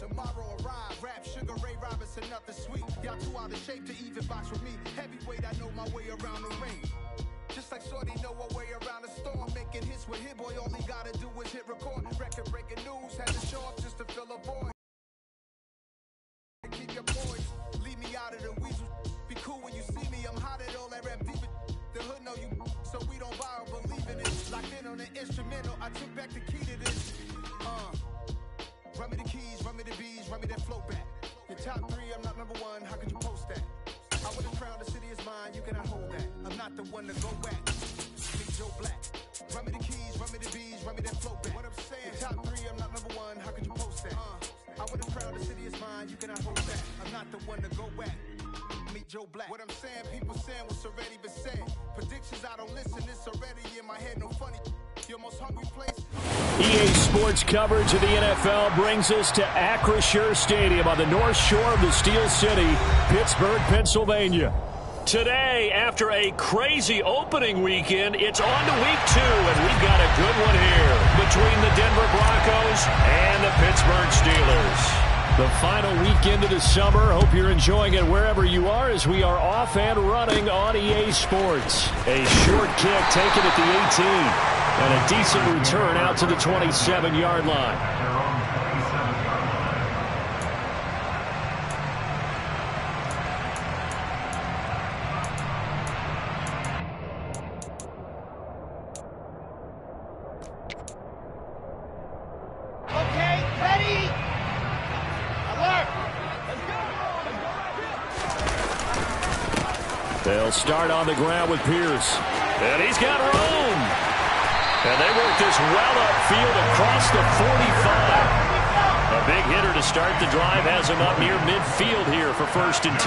Tomorrow arrive, rap, Sugar Ray Robinson, nothing sweet. Y'all too out of shape to even box with me. Heavyweight, I know my way around the ring. Just like Shorty know her way around the storm. Making hits with Hit Boy, all he gotta do is hit record. Record breaking news, had to show up just to fill a void. Keep your poise, leave me out of the weasel. Be cool when you see me, I'm hot at all that rap deep. The hood know you, so we don't borrow, believe in it. Locked in on the instrumental, I took back the key to this. Run me the keys, run me the bees, run me that flow back. Your top 3, I'm not number 1, how could you post that? I would have crowned, the city is mine, you cannot hold that. I'm not the one to go back. Meet Joe Black. Run me the keys, run me the bees, run me that flow back. What I'm saying, top 3, I'm not number 1, how could you post that? I would have crowned, the city is mine, you cannot hold that. I'm not the one to go back. Meet Joe Black. What I'm saying, people saying what's already been said. Predictions, I don't listen, it's already in my head, no funny. Your most hungry place. EA Sports coverage of the NFL brings us to Acrisure Stadium on the north shore of the Steel City, Pittsburgh, Pennsylvania. Today, after a crazy opening weekend, it's on to week 2, and we've got a good one here between the Denver Broncos and the Pittsburgh Steelers. The final weekend of the summer. Hope you're enjoying it wherever you are as we are off and running on EA Sports. A short kick taken at the 18. And a decent return out to the 27-yard line. They'll start on the ground with Pierce. And he's got room. And they work this well upfield across the 45. A big hitter to start the drive has him up near midfield here for 1st and 10.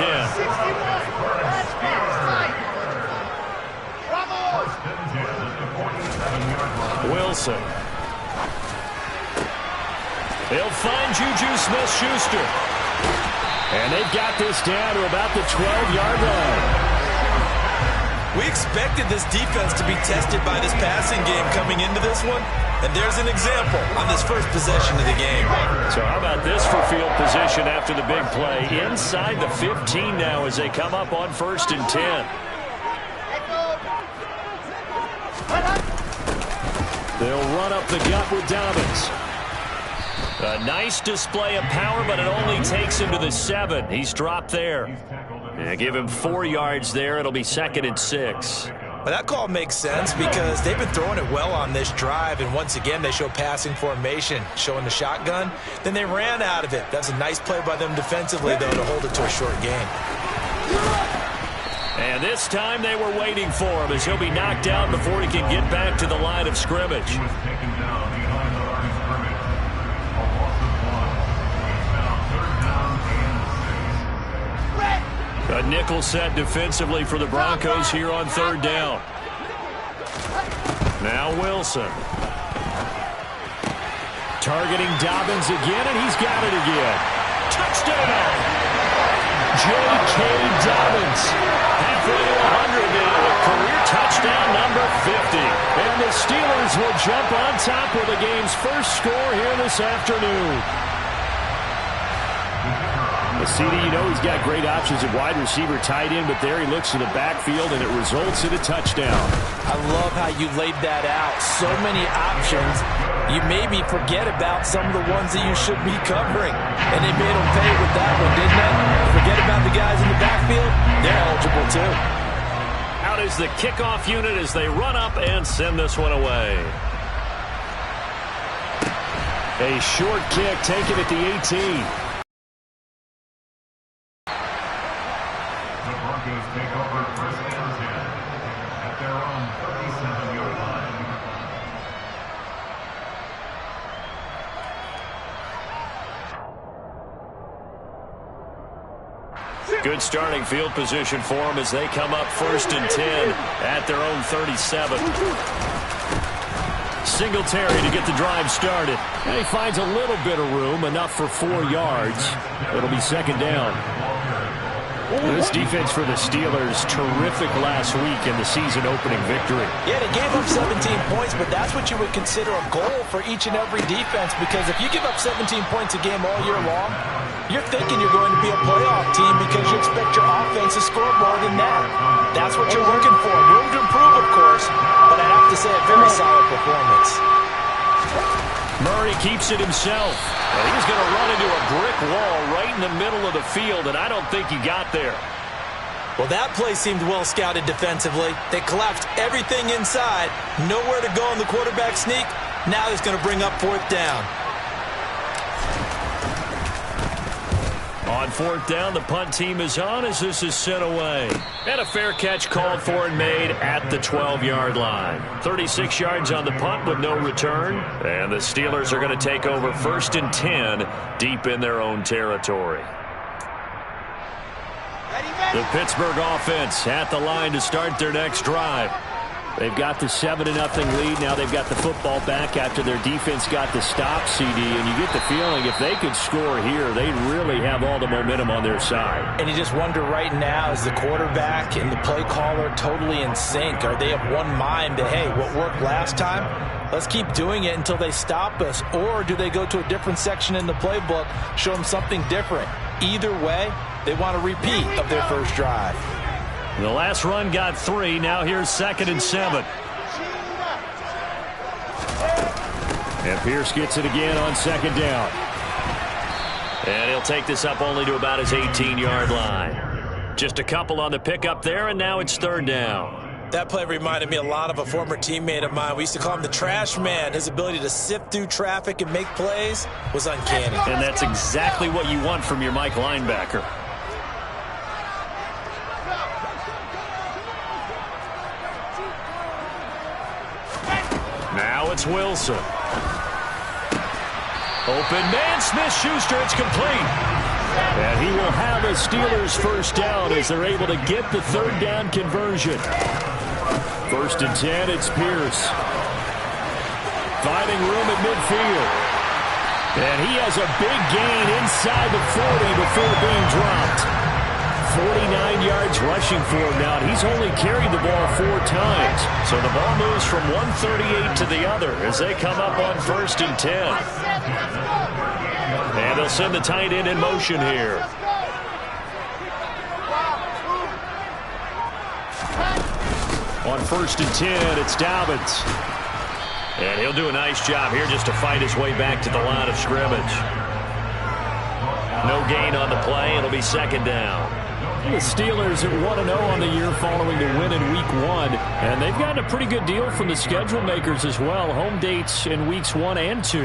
Wilson. They'll find Juju Smith-Schuster. And they've got this down to about the 12-yard line. We expected this defense to be tested by this passing game coming into this one, and there's an example on this first possession of the game. So how about this for field position after the big play? Inside the 15 now as they come up on 1st and 10. They'll run up the gut with Dobbins. A nice display of power, but it only takes him to the 7. He's dropped there. Yeah, give him 4 yards there. It'll be 2nd and 6. Well, that call makes sense because they've been throwing it well on this drive, and once again they show passing formation, showing the shotgun. Then they ran out of it. That's a nice play by them defensively, though, to hold it to a short gain. And this time they were waiting for him as he'll be knocked out before he can get back to the line of scrimmage. A nickel set defensively for the Broncos here on 3rd down. Now Wilson. Targeting Dobbins again, and he's got it again. Touchdown! J.K. Dobbins. Halfway to 100 now, a career touchdown number 50. And the Steelers will jump on top with the game's first score here this afternoon. CD, you know he's got great options at wide receiver, tight end, but there he looks to the backfield, and it results in a touchdown. I love how you laid that out. So many options. You maybe forget about some of the ones that you should be covering. And they made them pay with that one, didn't they? Forget about the guys in the backfield. They're eligible, too. Out is the kickoff unit as they run up and send this one away. A short kick taken at the 18. Take over 1st and 10 at their own 37-yard line. Good starting field position for them as they come up 1st and 10 at their own 37. Singletary to get the drive started. And he finds a little bit of room, enough for 4 yards. It'll be 2nd down. This defense for the Steelers, terrific last week in the season-opening victory. Yeah, they gave up 17 points, but that's what you would consider a goal for each and every defense, because if you give up 17 points a game all year long, you're thinking you're going to be a playoff team because you expect your offense to score more than that. That's what you're looking for. Room to improve, of course, but I have to say a very solid performance. Murray keeps it himself. And he's going to run into a brick wall right in the middle of the field, and I don't think he got there. Well, that play seemed well scouted defensively. They collapsed everything inside. Nowhere to go in the quarterback sneak. Now he's going to bring up 4th down. On 4th down, the punt team is on as this is sent away. And a fair catch called for and made at the 12-yard line. 36 yards on the punt with no return. And the Steelers are going to take over 1st and 10 deep in their own territory. The Pittsburgh offense at the line to start their next drive. They've got the 7-0 lead. Now they've got the football back after their defense got the stop, CD. And you get the feeling if they could score here, they really have all the momentum on their side. And you just wonder right now, is the quarterback and the play caller totally in sync? Are they of one mind that, hey, what worked last time, let's keep doing it until they stop us? Or do they go to a different section in the playbook, show them something different? Either way, they want a repeat of their first drive. The last run got 3. Now here's 2nd and 7. And Pierce gets it again on 2nd down. And he'll take this up only to about his 18-yard line. Just a couple on the pickup there, and now it's 3rd down. That play reminded me a lot of a former teammate of mine. We used to call him the trash man. His ability to sift through traffic and make plays was uncanny. And that's exactly what you want from your Mike linebacker. Now it's Wilson. Open man, Smith-Schuster, it's complete. And he will have a Steelers 1st down as they're able to get the 3rd down conversion. 1st and 10, it's Pierce. Finding room at midfield. And he has a big gain inside the 40 before being dropped. 49 yards rushing for him now. He's only carried the ball 4 times. So the ball moves from 138 to the other as they come up on 1st and 10. And they'll send the tight end in motion here. On 1st and 10, it's Dobbins. And he'll do a nice job here just to fight his way back to the line of scrimmage. No gain on the play. It'll be 2nd down. The Steelers at 1-0 on the year following the win in Week 1. And they've gotten a pretty good deal from the schedule makers as well. Home dates in Weeks 1 and 2.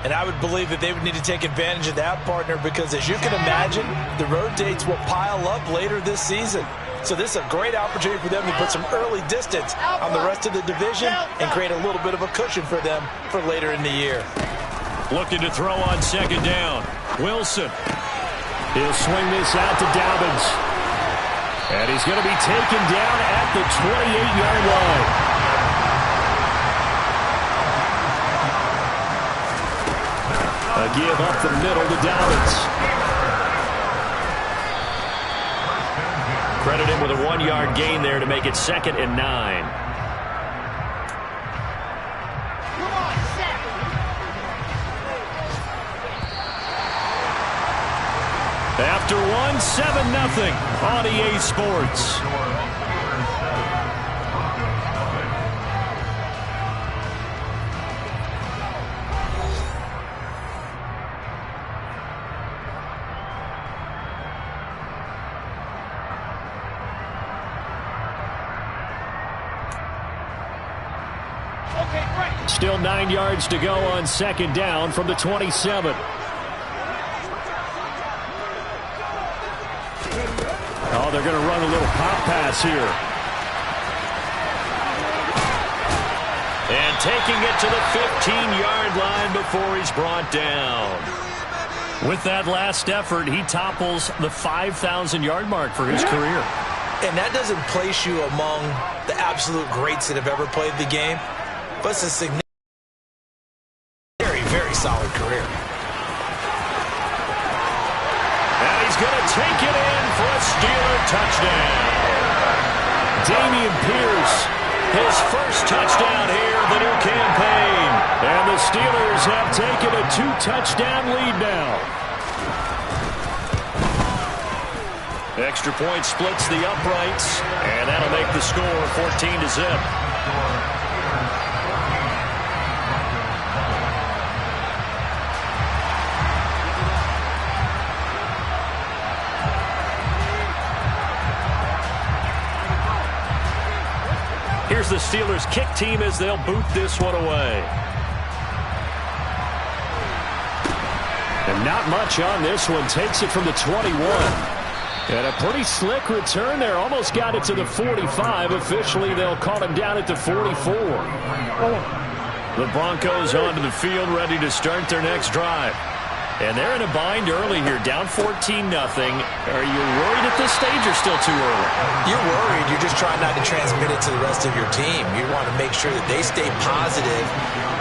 And I would believe that they would need to take advantage of that, partner, because as you can imagine, the road dates will pile up later this season. So this is a great opportunity for them to put some early distance on the rest of the division and create a little bit of a cushion for them for later in the year. Looking to throw on 2nd down. Wilson. He'll swing this out to Dobbins. And he's going to be taken down at the 28-yard line. A give up the middle to Dobbins. Credit him with a 1-yard gain there to make it 2nd and 9. After 7-0 on EA Sports. Still 9 yards to go on 2nd down from the 27. Oh, they're going to run a little pop pass here. And taking it to the 15-yard line before he's brought down. With that last effort, he topples the 5,000-yard mark for his career. And that doesn't place you among the absolute greats that have ever played the game, but it's a significant, very, very solid career. And he's going to take it in for a Steeler touchdown. Dameon Pierce, his first touchdown here of the new campaign. And the Steelers have taken a 2-touchdown lead now. Extra point splits the uprights, and that'll make the score 14-0. Here's the Steelers kick team as they'll boot this one away. And not much on this one. Takes it from the 21. And a pretty slick return there. Almost got it to the 45. Officially, they'll call him down at the 44. The Broncos onto the field, ready to start their next drive. And they're in a bind early here, down 14-0. Are you worried at this stage or still too early? You're worried. You're just trying not to transmit it to the rest of your team. You want to make sure that they stay positive.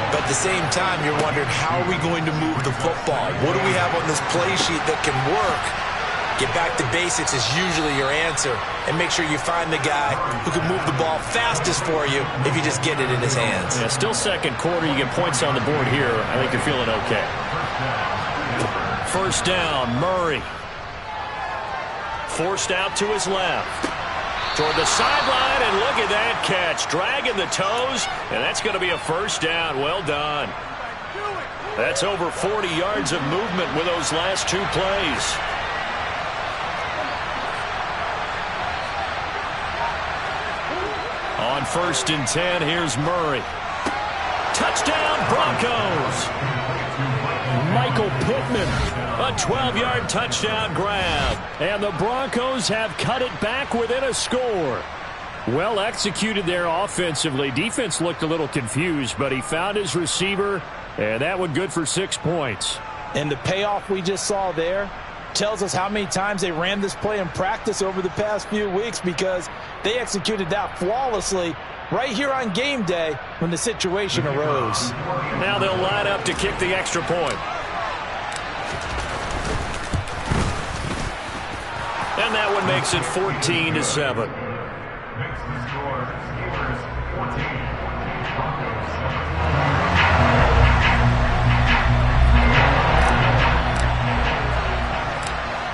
But at the same time, you're wondering, how are we going to move the football? What do we have on this play sheet that can work? Get back to basics is usually your answer. And make sure you find the guy who can move the ball fastest for you if you just get it in his hands. Yeah, still second quarter. You get points on the board here. I think you're feeling okay. First down, Murray. Forced out to his left. Toward the sideline, and look at that catch. Dragging the toes, and that's going to be a first down. Well done. That's over 40 yards of movement with those last two plays. On 1st and 10, here's Murray. Touchdown, Broncos. Michael Pittman, a 12-yard touchdown grab. And the Broncos have cut it back within a score. Well executed there offensively. Defense looked a little confused, but he found his receiver, and that one good for 6 points. And the payoff we just saw there tells us how many times they ran this play in practice over the past few weeks, because they executed that flawlessly right here on game day when the situation arose. Now they'll line up to kick the extra point. And that one makes it 14-7. Makes the score Steelers 14, Broncos 7.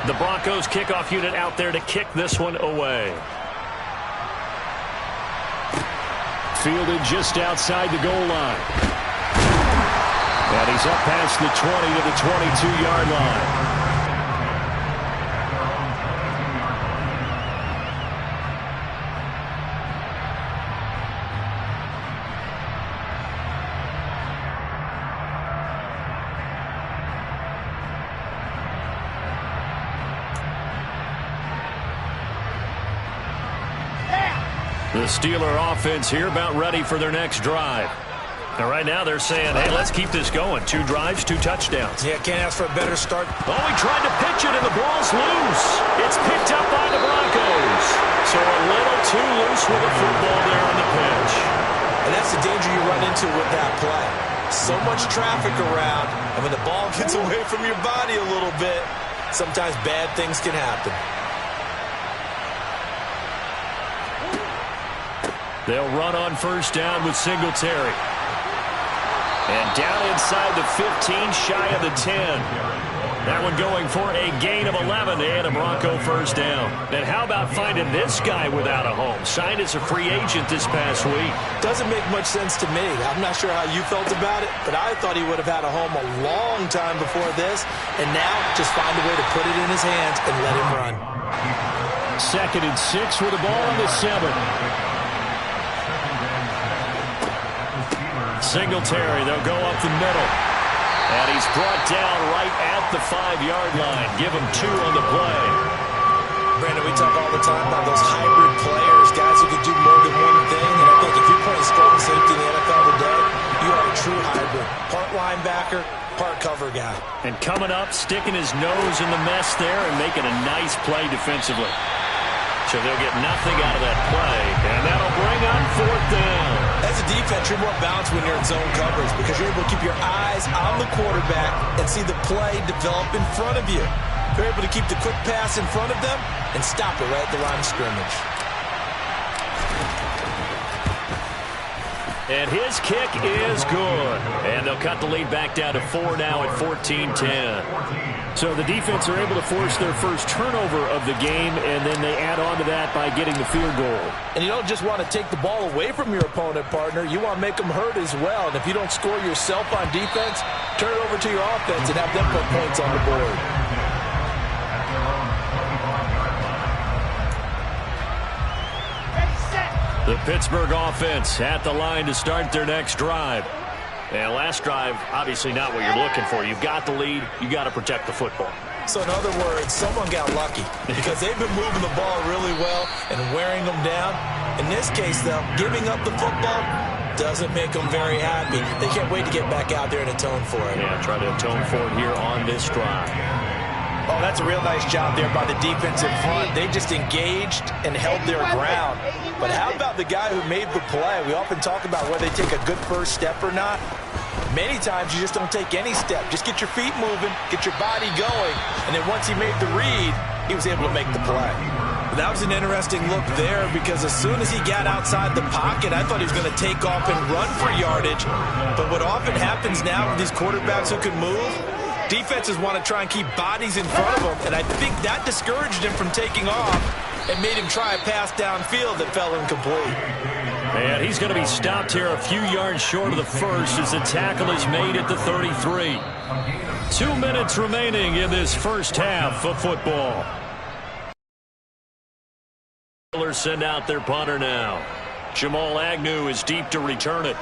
The Broncos kickoff unit out there to kick this one away. Fielded just outside the goal line. And he's up past the 20 to the 22-yard line. The Steeler offense here about ready for their next drive. And right now they're saying, hey, let's keep this going. 2 drives, 2 touchdowns. Yeah, can't ask for a better start. Oh, he tried to pitch it, and the ball's loose. It's picked up by the Broncos. So a little too loose with the football there on the pitch. And that's the danger you run into with that play. So much traffic around, and when the ball gets away from your body a little bit, sometimes bad things can happen. They'll run on first down with Singletary. And down inside the 15, shy of the 10. That one going for a gain of 11 and a Bronco first down. And how about finding this guy without a home? Signed as a free agent this past week. Doesn't make much sense to me. I'm not sure how you felt about it, but I thought he would have had a home a long time before this. And now just find a way to put it in his hands and let him run. 2nd and 6 with the ball on the 7. Singletary, they'll go up the middle. And he's brought down right at the 5-yard line. Give him 2 on the play. Brandon, we talk all the time about those hybrid players, guys who can do more than one thing. And I think if you're playing strong safety in the NFL today, you are a true hybrid. Part linebacker, part cover guy. And coming up, sticking his nose in the mess there and making a nice play defensively. So they'll get nothing out of that play. And that'll bring up 4th down. As a defense, you're more balanced when you're in zone coverage because you're able to keep your eyes on the quarterback and see the play develop in front of you. They're able to keep the quick pass in front of them and stop it right at the line of scrimmage. And his kick is good. And they'll cut the lead back down to 4 now at 14-10. So the defense are able to force their first turnover of the game, and then they add on to that by getting the field goal. And you don't just want to take the ball away from your opponent, partner. You want to make them hurt as well. And if you don't score yourself on defense, turn it over to your offense and have them put points on the board. The Pittsburgh offense at the line to start their next drive. And last drive, obviously not what you're looking for. You've got the lead. You got to protect the football. So in other words, someone got lucky because they've been moving the ball really well and wearing them down. In this case, though, giving up the football doesn't make them very happy. They can't wait to get back out there and atone for it. Yeah, try to atone for it here on this drive. Oh, that's a real nice job there by the defensive front. They just engaged and held their ground. But how about the guy who made the play? We often talk about whether they take a good first step or not. Many times you just don't take any step. Just get your feet moving, get your body going, and then once he made the read, he was able to make the play. That was an interesting look there because as soon as he got outside the pocket, I thought he was going to take off and run for yardage. But what often happens now with these quarterbacks who can move, defenses want to try and keep bodies in front of them, and I think that discouraged him from taking off and made him try a pass downfield that fell incomplete. And he's going to be stopped here a few yards short of the first as the tackle is made at the 33. 2 minutes remaining in this first half of football. Send out their punter now. Jamal Agnew is deep to return it.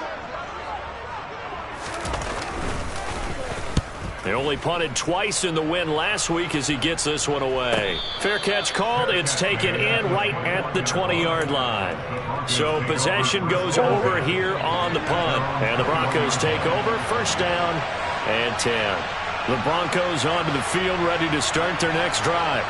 They only punted twice in the win last week as he gets this one away. Fair catch called. It's taken in right at the 20-yard line. So possession goes over here on the punt. And the Broncos take over. First down and 10. The Broncos onto the field ready to start their next drive.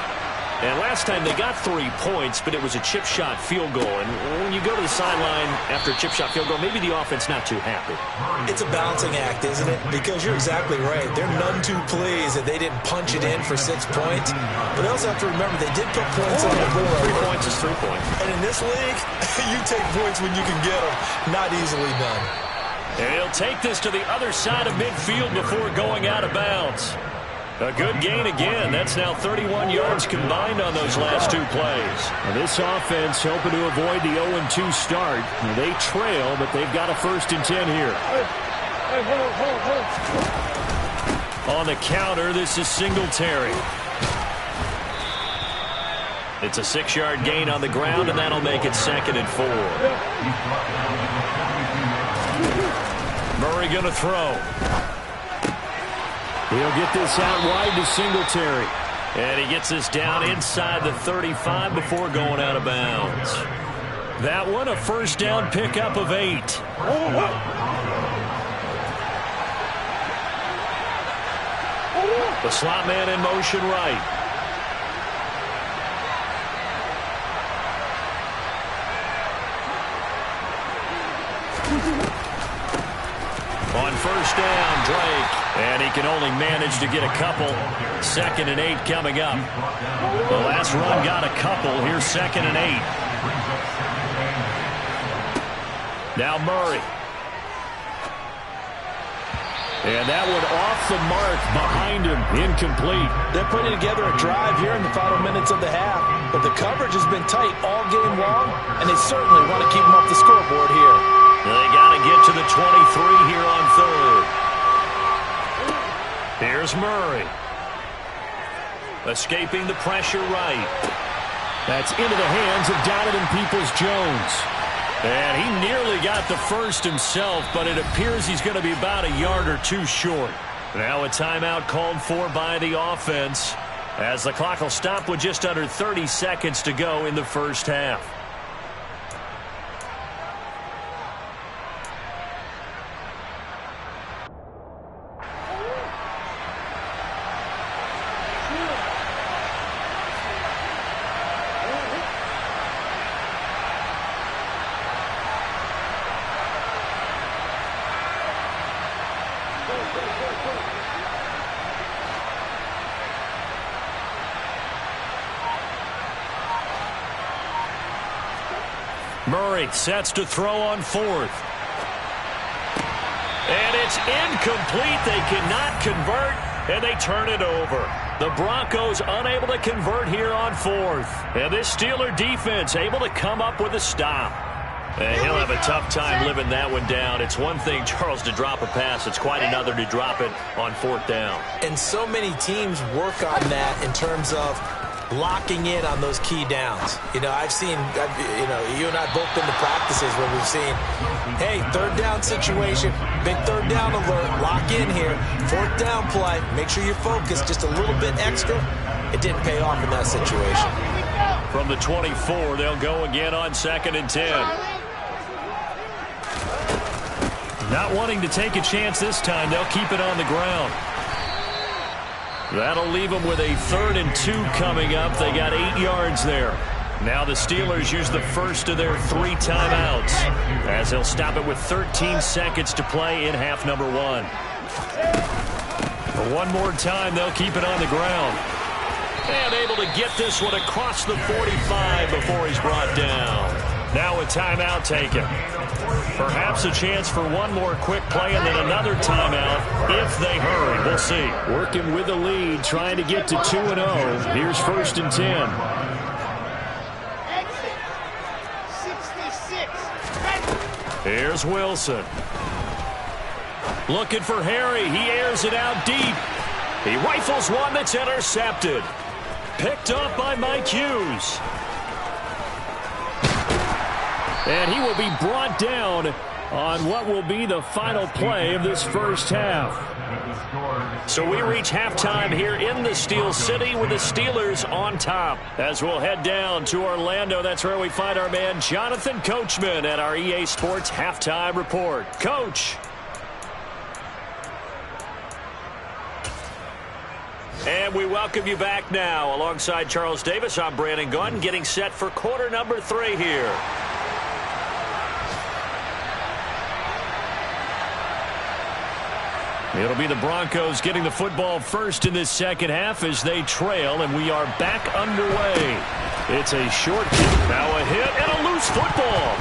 And last time they got 3 points, but it was a chip shot field goal. And when you go to the sideline after a chip shot field goal, maybe the offense not too happy. It's a balancing act, isn't it? Because you're exactly right. They're none too pleased that they didn't punch it in for 6 points. But they also have to remember they did put points on the board. 3 points is 3 points. And in this league, you take points when you can get them. Not easily done. And he'll take this to the other side of midfield before going out of bounds. A good gain again. That's now 31 yards combined on those last 2 plays. And this offense hoping to avoid the 0-2 start. They trail, but they've got a 1st and 10 here. On the counter, this is Singletary. It's a 6-yard gain on the ground, and that'll make it 2nd and 4. Murray going to throw. He'll get this out wide to Singletary. And he gets this down inside the 35 before going out of bounds. That one, a first down pickup of 8. The slot man in motion right. On first down, Drake. And he can only manage to get a couple. 2nd and 8 coming up. The last run got a couple. Here's 2nd and 8. Now Murray. And that one off the mark behind him. Incomplete. They're putting together a drive here in the final minutes of the half. But the coverage has been tight all game long. And they certainly want to keep them off the scoreboard here. They got to get to the 23 here on 3rd. Here's Murray. Escaping the pressure right. That's into the hands of Donovan Peoples-Jones. And he nearly got the first himself, but it appears he's going to be about a yard or 2 short. Now a timeout called for by the offense as the clock will stop with just under 30 seconds to go in the first half. Murray sets to throw on fourth. And it's incomplete. They cannot convert, and they turn it over. The Broncos unable to convert here on fourth. And this Steeler defense able to come up with a stop. And he'll have a tough time living that one down. It's one thing, Charles, to drop a pass. It's quite another to drop it on fourth down. And so many teams work on that in terms of locking in on those key downs. I've seen, you and I both been to practices where we've seen, hey, third down situation, big third down alert, lock in here, fourth down play, make sure you're focused just a little bit extra. It didn't pay off in that situation. From the 24, they'll go again on 2nd and 10. Not wanting to take a chance this time, they'll keep it on the ground. That'll leave them with a 3rd and 2 coming up. They got 8 yards there. Now the Steelers use the first of their 3 timeouts as they'll stop it with 13 seconds to play in half number 1. For one more time, they'll keep it on the ground. And able to get this one across the 45 before he's brought down. Now a timeout taken. Perhaps a chance for one more quick play and then another timeout if they hurry. We'll see. Working with the lead, trying to get to 2-0. Here's 1st and 10. Here's Wilson. Looking for Harry. He airs it out deep. He rifles one that's intercepted. Picked up by Mike Hughes. And he will be brought down on what will be the final play of this first half. So we reach halftime here in the Steel City with the Steelers on top. As we'll head down to Orlando, that's where we find our man Jonathan Coachman at our EA Sports Halftime Report. Coach. And we welcome you back now. Alongside Charles Davis, I'm Brandon Gunn, getting set for quarter number 3 here. It'll be the Broncos getting the football first in this second half as they trail, and we are back underway. It's a short kick, now a hit, and a loose football.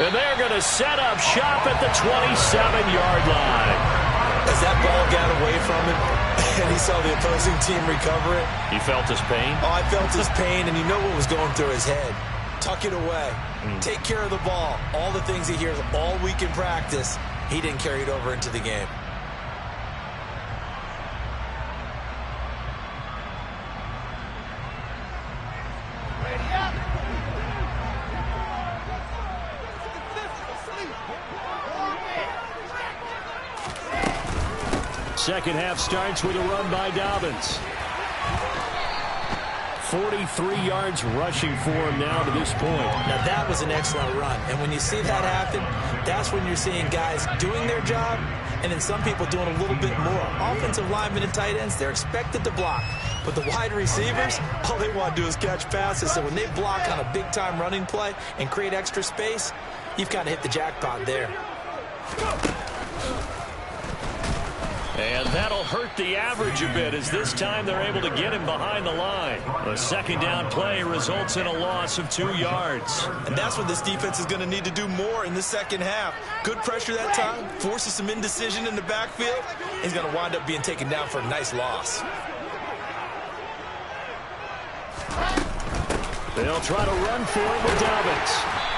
And they're going to set up shop at the 27-yard line. As that ball got away from him and he saw the opposing team recover it. You felt his pain? Oh, I felt his pain, and you know what was going through his head. Tuck it away. Take care of the ball. All the things he hears all week in practice. He didn't carry it over into the game. Second half starts with a run by Dobbins. 43 yards rushing for him now to this point. Now that was an excellent run. And when you see that happen, that's when you're seeing guys doing their job and then some people doing a little bit more. Offensive linemen and tight ends, they're expected to block. But the wide receivers, all they want to do is catch passes. So when they block on a big-time running play and create extra space, you've kind of hit the jackpot there. And that'll hurt the average a bit as this time they're able to get him behind the line. A second down play results in a loss of 2 yards. And that's what this defense is going to need to do more in the second half. Good pressure that time, forces some indecision in the backfield. He's going to wind up being taken down for a nice loss. They'll try to run for it with Dobbins.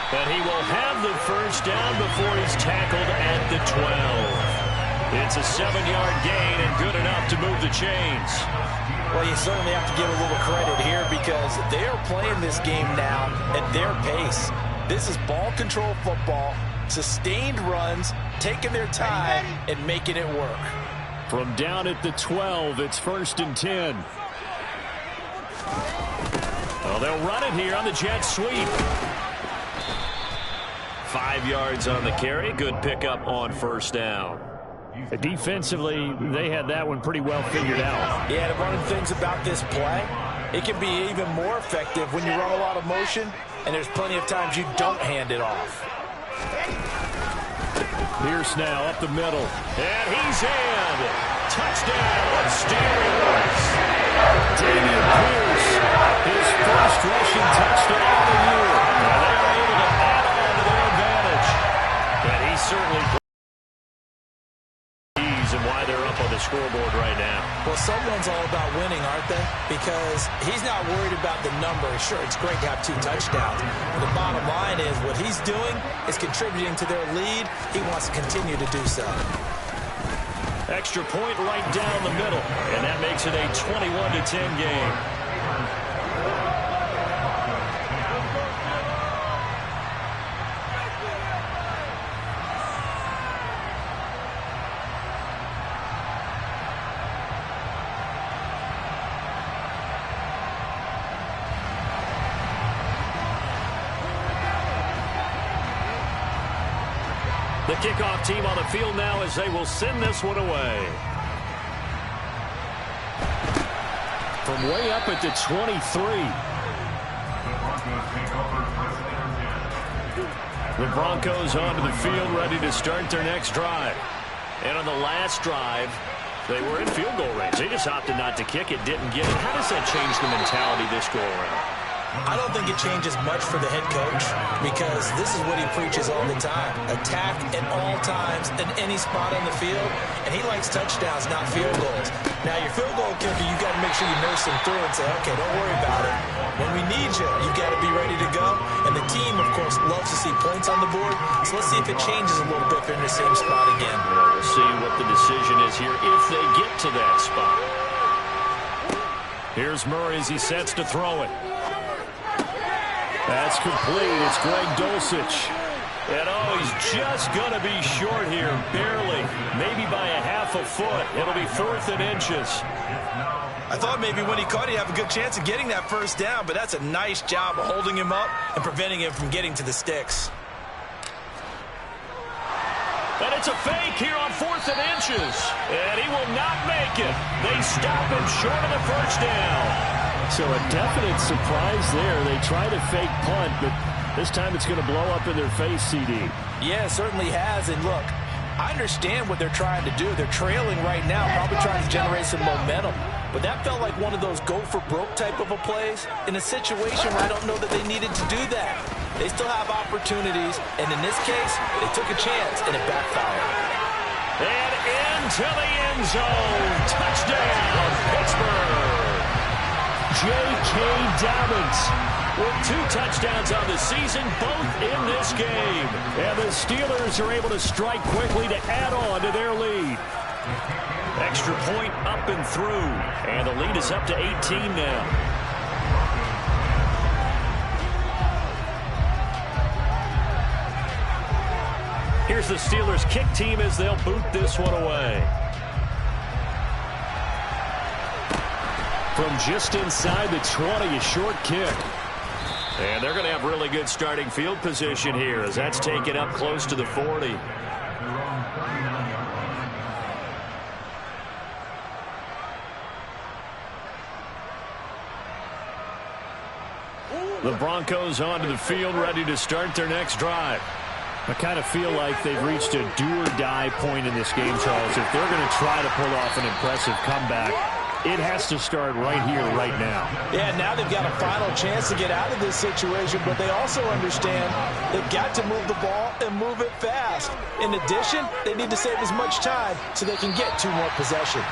But he will have the first down before he's tackled at the 12. It's a 7-yard gain and good enough to move the chains. Well, you certainly have to give a little credit here because they are playing this game now at their pace. This is ball control football, sustained runs, taking their time and making it work. From down at the 12, it's 1st and 10. Well, they'll run it here on the jet sweep. 5 yards on the carry. Good pickup on first down. Defensively, they had that one pretty well figured out. Yeah, one of the things about this play, it can be even more effective when you run a lot of motion, and there's plenty of times you don't hand it off. Pierce now up the middle, and he's in. Touchdown, Steelers. Dameon Pierce, his first rushing touchdown of the year. line's all about winning, aren't they? Because he's not worried about the number. Sure, it's great to have 2 touchdowns. But the bottom line is what he's doing is contributing to their lead. He wants to continue to do so. Extra point right down the middle, and that makes it a 21-10 game. The kickoff team on the field now as they will send this one away. From way up at the 23. The Broncos onto the field, ready to start their next drive. And on the last drive, they were in field goal range. They just opted not to kick it, didn't get it. How does that change the mentality this go around? I don't think it changes much for the head coach because this is what he preaches all the time. Attack at all times in any spot on the field, and he likes touchdowns, not field goals. Now, your field goal kicker, you got to make sure you nurse him through and say, okay, don't worry about it. When we need you, you got to be ready to go. And the team, of course, loves to see points on the board, so let's see if it changes a little bit if they're in the same spot again. We'll see what the decision is here if they get to that spot. Here's Murray as he sets to throw it. That's complete. It's Greg Dulcich. And he's just going to be short here, barely. Maybe by a half a foot. It'll be 4th and inches. I thought maybe when he caught it, he'd have a good chance of getting that first down, but that's a nice job of holding him up and preventing him from getting to the sticks. And it's a fake here on 4th and inches. And he will not make it. They stop him short of the first down. So a definite surprise there. They try to fake punt, but this time it's going to blow up in their face, CD. Yeah, it certainly has. And look, I understand what they're trying to do. They're trailing right now, probably trying to generate some momentum. But that felt like one of those go-for-broke type of a plays in a situation where I don't know that they needed to do that. They still have opportunities, and in this case, they took a chance, and it backfired. And into the end zone. Touchdown, Pittsburgh. J.K. Dobbins with 2 touchdowns on the season, both in this game. And the Steelers are able to strike quickly to add on to their lead. Extra point up and through. And the lead is up to 18 now. Here's the Steelers kick team as they'll boot this one away. From just inside the 20, a short kick. And they're going to have really good starting field position here as that's taken up close to the 40. The Broncos onto the field, ready to start their next drive. I kind of feel like they've reached a do-or-die point in this game, Charles. If they're going to try to pull off an impressive comeback, it has to start right here, right now. Yeah, now they've got a final chance to get out of this situation, but they also understand they've got to move the ball and move it fast. In addition, they need to save as much time so they can get 2 more possessions.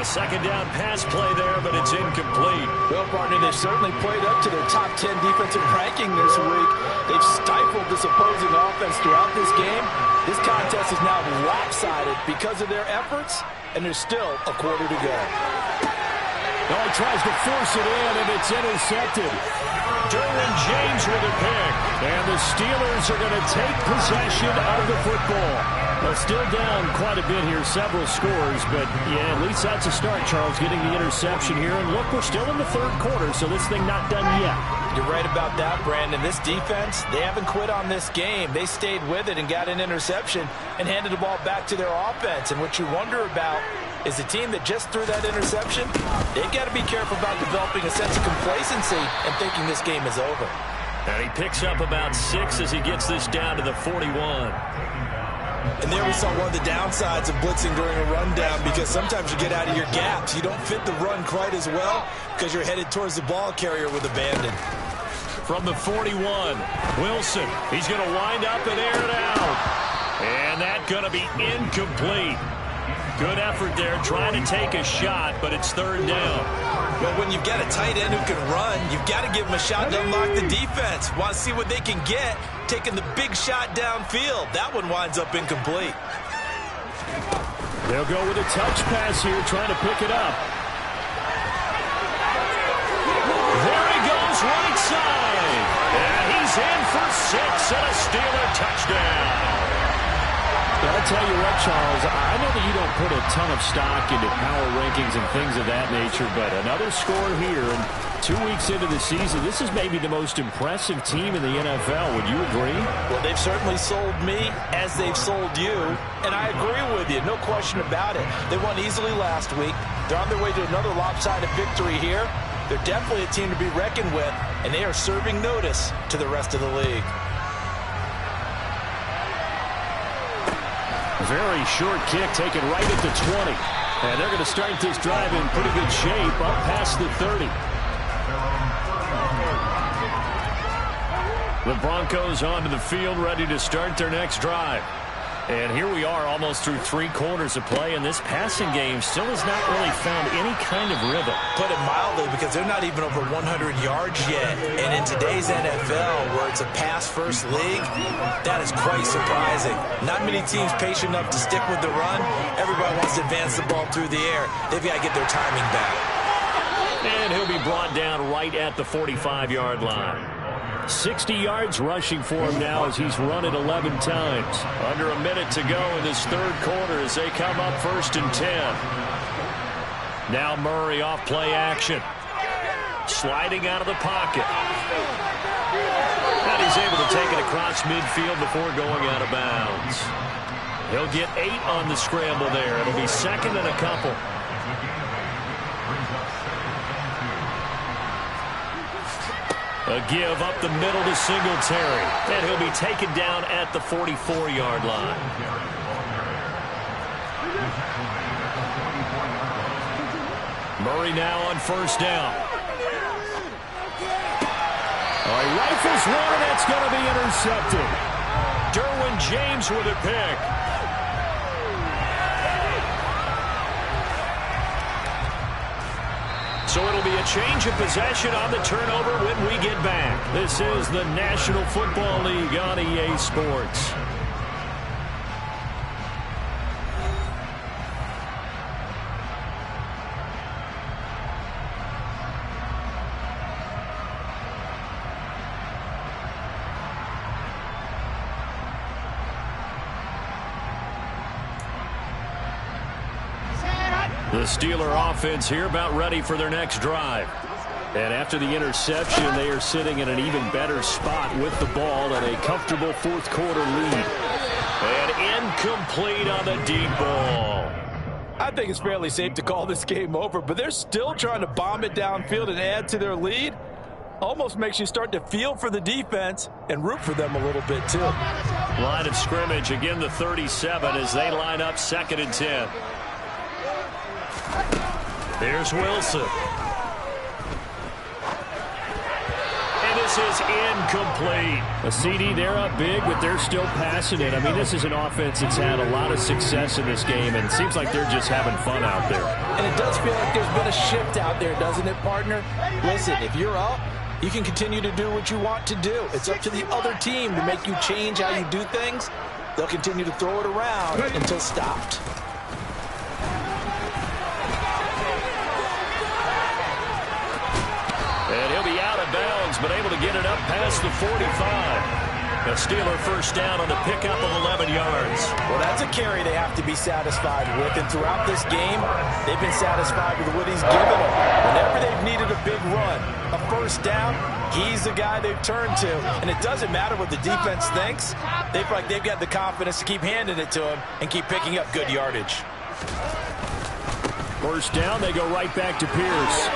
A second down pass play there, but it's incomplete. Well, partner, they've certainly played up to their top 10 defensive ranking this week. They've stifled this opposing offense throughout this game. This contest is now lopsided because of their efforts, and there's still a quarter to go. He tries to force it in, and it's intercepted. Derwin James with a pick. And the Steelers are going to take possession of the football. Well, still down quite a bit here, several scores, but yeah, at least that's a start, Charles, getting the interception here. And look, we're still in the 3rd quarter, so this thing not done yet. You're right about that, Brandon. This defense, they haven't quit on this game. They stayed with it and got an interception and handed the ball back to their offense. And what you wonder about is the team that just threw that interception, they've got to be careful about developing a sense of complacency and thinking this game is over. And he picks up about 6 as he gets this down to the 41. And there we saw one of the downsides of blitzing during a rundown, because sometimes you get out of your gaps. You don't fit the run quite as well because you're headed towards the ball carrier with abandon. From the 41, Wilson. He's going to wind up and air it out. And that's going to be incomplete. Good effort there, trying to take a shot, but it's third down. Well, when you've got a tight end who can run, you've got to give him a shot to unlock the defense. Want to see what they can get, taking the big shot downfield. That one winds up incomplete. They'll go with a touch pass here, trying to pick it up. There he goes, right side. And he's in for 6 and a Steeler touchdown. I'll tell you what, Charles, I know that you don't put a ton of stock into power rankings and things of that nature, but another score here, and 2 weeks into the season, this is maybe the most impressive team in the NFL. Would you agree? Well, they've certainly sold me as they've sold you, and I agree with you, no question about it. They won easily last week. They're on their way to another lopsided victory here. They're definitely a team to be reckoned with, and they are serving notice to the rest of the league. Very short kick taken right at the 20. And they're going to start this drive in pretty good shape up past the 30. The Broncos onto the field ready to start their next drive. And here we are almost through 3 quarters of play, and this passing game still has not really found any kind of rhythm. Put it mildly, because they're not even over 100 yards yet. And in today's NFL, where it's a pass-first league, that is quite surprising. Not many teams patient enough to stick with the run. Everybody wants to advance the ball through the air. They've got to get their timing back. And he'll be brought down right at the 45-yard line. 60 yards rushing for him now as he's run it 11 times. Under a minute to go in this third quarter as they come up 1st and 10. Now Murray off play action. Sliding out of the pocket. And he's able to take it across midfield before going out of bounds. He'll get 8 on the scramble there. It'll be 2nd and a couple. A give up the middle to Singletary. And he'll be taken down at the 44-yard line. Murray now on 1st down. Rifles one, and that's going to be intercepted. Derwin James with a pick. So it'll be a change of possession on the turnover when we get back. This is the National Football League on EA Sports. The Steeler offense here about ready for their next drive. And after the interception, they are sitting in an even better spot with the ball and a comfortable 4th quarter lead. And incomplete on the deep ball. I think it's fairly safe to call this game over, but they're still trying to bomb it downfield and add to their lead. Almost makes you start to feel for the defense and root for them a little bit too. Line of scrimmage, again the 37 as they line up 2nd and 10. Here's Wilson. And this is incomplete. A CD, they're up big, but they're still passing it. I mean, this is an offense that's had a lot of success in this game, and it seems like they're just having fun out there. And it does feel like there's been a shift out there, doesn't it, partner? Listen, if you're up, you can continue to do what you want to do. It's up to the other team to make you change how you do things. They'll continue to throw it around until stopped. And he'll be out of bounds, but able to get it up past the 45. A Steeler 1st down on the pickup of 11 yards. Well, that's a carry they have to be satisfied with. And throughout this game, they've been satisfied with what he's given them. Whenever they've needed a big run, a 1st down, he's the guy they've turned to. And it doesn't matter what the defense thinks. They feel like they've got the confidence to keep handing it to him and keep picking up good yardage. 1st down, they go right back to Pierce.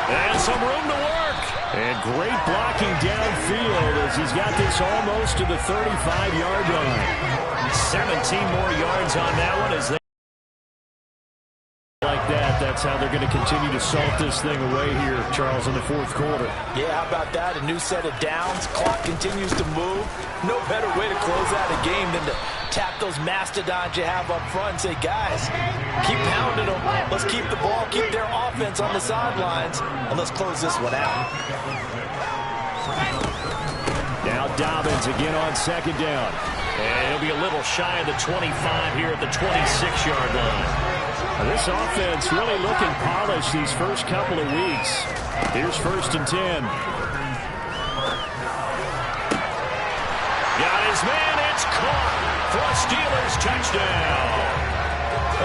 And some room to work. And great blocking downfield as he's got this almost to the 35-yard line. 17 more yards on that one as they like that. That's how they're going to continue to salt this thing away here, Charles, in the fourth quarter. Yeah, how about that? A new set of downs. Clock continues to move. No better way to close out a game than to tap those mastodons you have up front and say, guys, keep pounding them. Let's keep the ball, keep their offense on the sidelines, and let's close this one out. Now Dobbins again on second down. And he'll be a little shy of the 25 here at the 26-yard line. Now this offense really looking polished these first couple of weeks. Here's 1st and 10. Got his man. It's caught for a Steelers touchdown.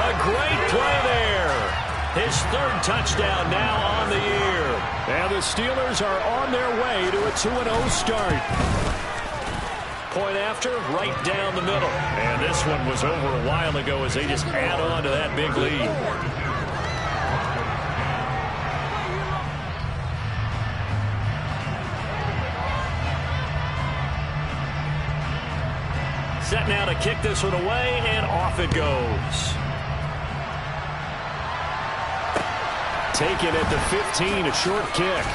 A great play there. His 3rd touchdown now on the year. And the Steelers are on their way to a 2-0 start. Point after, right down the middle. And this one was over a while ago as they just add on to that big lead. Set now to kick this one away, and off it goes. Taken at the 15, a short kick.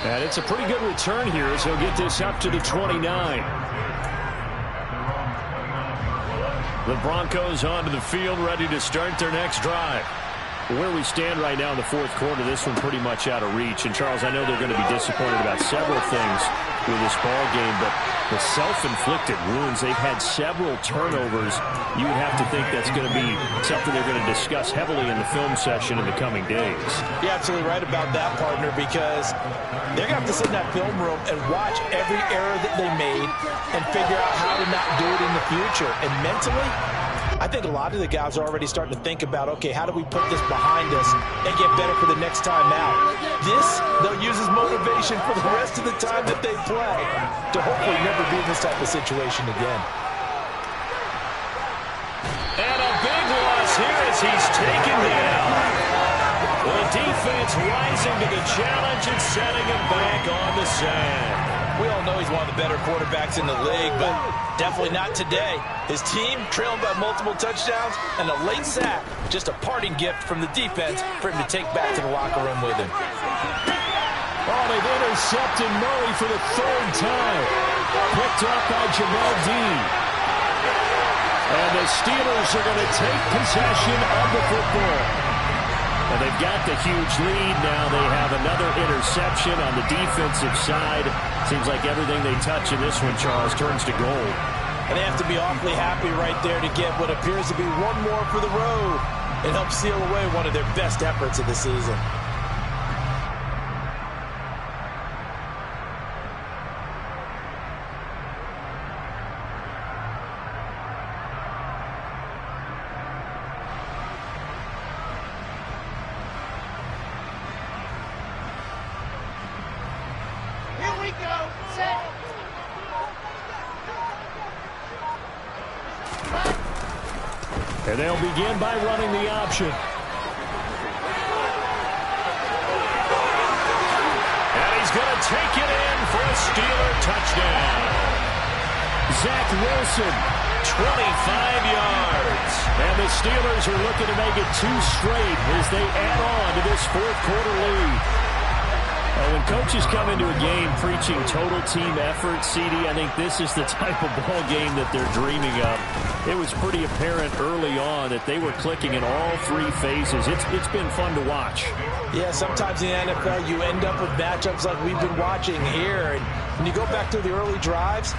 And it's a pretty good return here as he'll get this up to the 29. The Broncos onto the field, ready to start their next drive. Where we stand right now in the fourth quarter, this one pretty much out of reach. And, Charles, I know they're going to be disappointed about several things with this ball game, but the self-inflicted wounds, they've had several turnovers. You would have to think that's going to be something they're going to discuss heavily in the film session in the coming days. You're absolutely right about that, partner, because they're going to have to sit in that film room and watch every error that they made and figure out how to not do it in the future. And mentally, I think a lot of the guys are already starting to think about, okay, how do we put this behind us and get better for the next time out? This, they'll use as motivation for the rest of the time that they play to hopefully never be in this type of situation again. And a big loss here as he's taken down. The defense rising to the challenge and setting him back on the sand. We all know he's one of the better quarterbacks in the league, but definitely not today. His team trailing by multiple touchdowns and a late sack. Just a parting gift from the defense for him to take back to the locker room with him. Oh, they've intercepted Murray for the 3rd time. Picked up by Jamel Dean. And the Steelers are going to take possession of the football. Well, they've got the huge lead. Now they have another interception on the defensive side. Seems like everything they touch in this one, Charles, turns to gold. And they have to be awfully happy right there to get what appears to be one more for the road and help seal away one of their best efforts of the season. And they'll begin by running the option. And he's going to take it in for a Steeler touchdown. Zach Wilson, 25 yards. And the Steelers are looking to make it 2 straight as they add on to this fourth quarter lead. When coaches come into a game preaching total team effort, CD, I think this is the type of ball game that they're dreaming of. It was pretty apparent early on that they were clicking in all 3 phases. It's been fun to watch. Yeah, sometimes in the NFL you end up with matchups like we've been watching here. And when you go back to the early drives,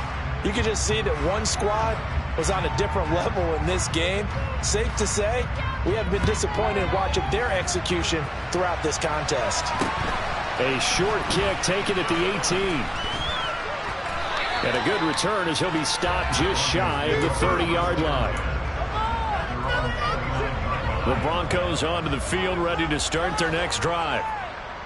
you can just see that one squad was on a different level in this game. Safe to say, we have been disappointed in watching their execution throughout this contest. A short kick taken at the 18. And a good return as he'll be stopped just shy of the 30-yard line. The Broncos onto the field, ready to start their next drive.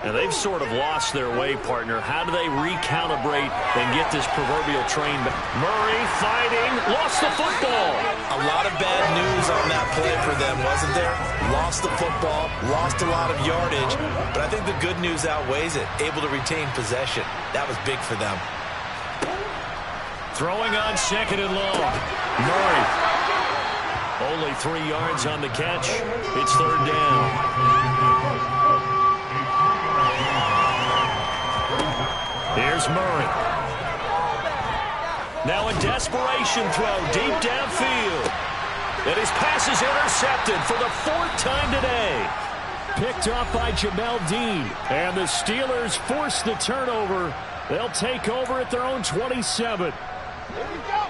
And they've sort of lost their way, partner. How do they recalibrate and get this proverbial train back? Murray fighting, lost the football. A lot of bad news on that play for them, wasn't there? Lost the football, lost a lot of yardage, but I think the good news outweighs it. Able to retain possession. That was big for them. Throwing on 2nd and long. Murray. Only 3 yards on the catch. It's third down. Here's Murray. Now a desperation throw deep downfield. And his pass is intercepted for the 4th time today. Picked off by Jamel Dean. And the Steelers force the turnover. They'll take over at their own 27. Here we go.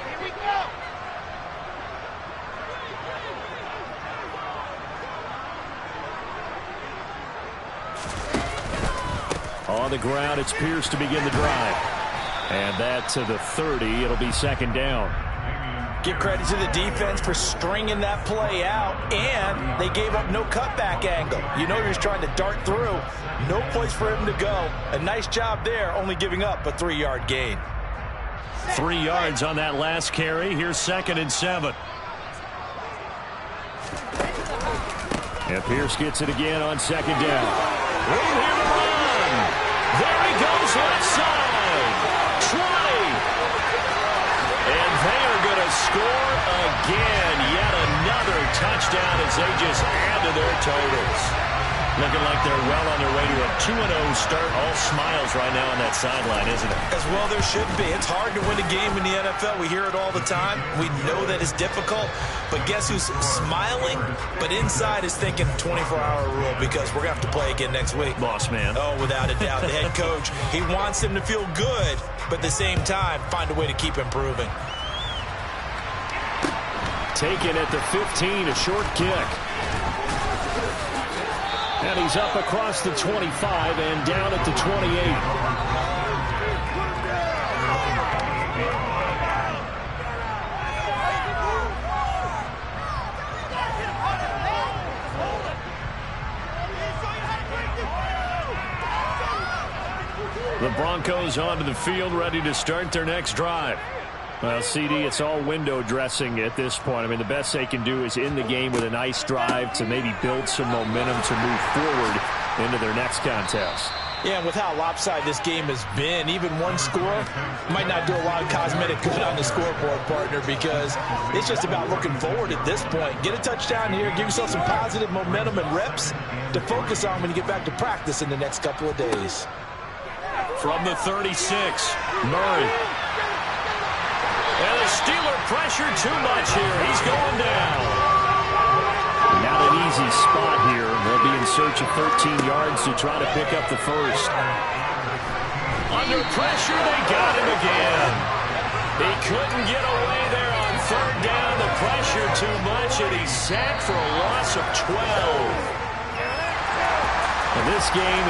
On the ground, it's Pierce to begin the drive. And that to the 30. It'll be second down. Give credit to the defense for stringing that play out, and they gave up no cutback angle. You know, you're just trying to dart through. No place for him to go. A nice job there, only giving up a 3-yard gain. 3 yards on that last carry. Here's 2nd and 7. And Pierce gets it again on 2nd down. Room here to run. There he goes, left side. 20. And they are going to score again. Yet another touchdown as they just add to their totals. Looking like they're well on their way to a 2-0 start. All smiles right now on that sideline, isn't it? As well there should be. It's hard to win a game in the NFL. We hear it all the time. We know that it's difficult. But guess who's smiling? But inside is thinking 24-hour rule because we're going to have to play again next week. Boss man. Oh, without a doubt. The head coach, he wants them to feel good, but at the same time, find a way to keep improving. Taken at the 15, a short kick. And he's up across the 25 and down at the 28. The Broncos onto the field, ready to start their next drive. Well, CD, it's all window dressing at this point. I mean, the best they can do is in the game with a nice drive to maybe build some momentum to move forward into their next contest. Yeah, and with how lopsided this game has been, even one score might not do a lot of cosmetic good on the scoreboard, partner, because it's just about looking forward at this point. Get a touchdown here, give yourself some positive momentum and reps to focus on when you get back to practice in the next couple of days. From the 36, Murray. And the Steeler pressure too much here. He's going down. Not an easy spot here. They'll be in search of 13 yards to try to pick up the first. Under pressure, they got him again. He couldn't get away there on 3rd down. The pressure too much, and he's sacked for a loss of 12. And this game